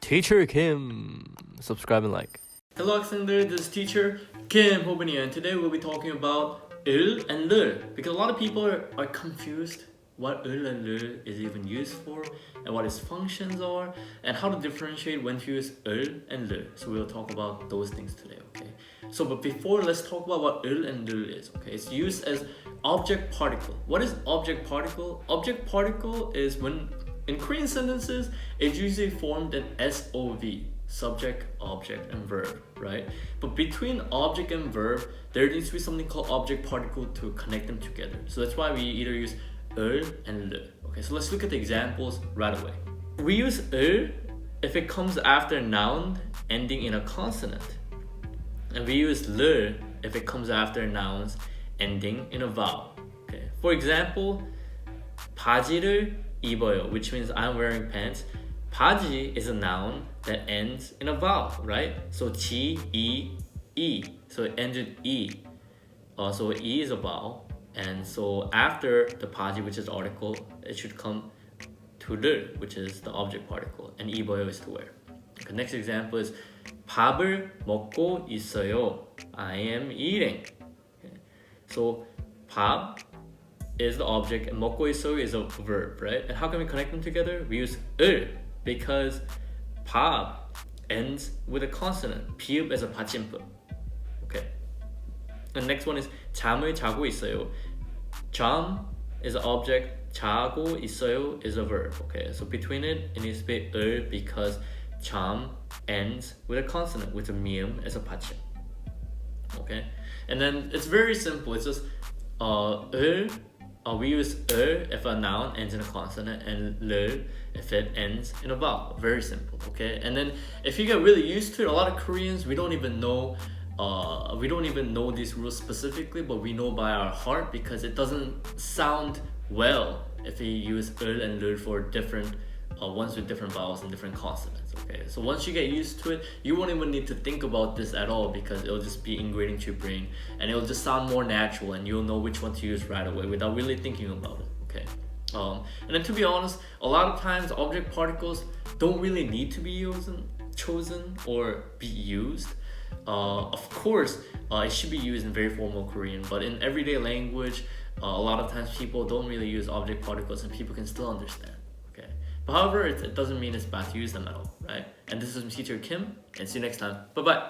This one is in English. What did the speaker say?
Teacher Kim. Subscribe and like. Hello 학생들, this is teacher Kim Hobini, and today we'll be talking about 을 and 를, because a lot of people are confused what 을 and 를 is even used for and what its functions are and how to differentiate when to use 을 and 를. So we'll talk about those things today, okay? So but before, let's talk about what 을 and 를 is, okay? It's used as object particle. What is object particle? Object particle is when in Korean sentences it's usually formed in SOV, subject, object, and verb, right? But between object and verb, there needs to be something called object particle to connect them together. So that's why we either use 을 and 를. Okay, so let's look at the examples right away. We use 을 if it comes after a noun ending in a consonant. And we use 를 if it comes after nouns ending in a vowel. Okay. For example, 바지를 입어요, which means I'm wearing pants. 바지 is a noun that ends in a vowel, right? So G, E, E. So it ends with E. So E is a vowel. And so after the 바지, which is the article, it should come to 를, which is the object particle. And 입어요 is to wear. Okay, next example is 밥을 먹고 있어요. I am eating. Okay. So 밥 is the object and 먹고 있어요 is a verb, right? And how can we connect them together? We use 을 because 밥 ends with a consonant. 비읍 as a 받침법. Okay. The next one is 잠을 자고 있어요. 잠 is an object. 자고 있어요 is a verb. Okay. So between it needs to be 을 because 잠 ends with a consonant with a 미음 as a 받침. Okay. And then it's very simple. It's just 을. We use 을 if a noun ends in a consonant and 를 if it ends in a vowel. Very simple, okay? And then if you get really used to it, a lot of Koreans, we don't even know these rules specifically, but we know by our heart because it doesn't sound well if you use 을 and 를 for different ones with different vowels and different consonants, okay? So once you get used to it, you won't even need to think about this at all because it'll just be ingrained into your brain and it'll just sound more natural and you'll know which one to use right away without really thinking about it, okay? And then to be honest, a lot of times object particles don't really need to be chosen or be used. Of course, it should be used in very formal Korean, but in everyday language, a lot of times people don't really use object particles and people can still understand. But however, it doesn't mean it's bad to use them at all, right? And this is teacher Kim, and see you next time. Bye-bye.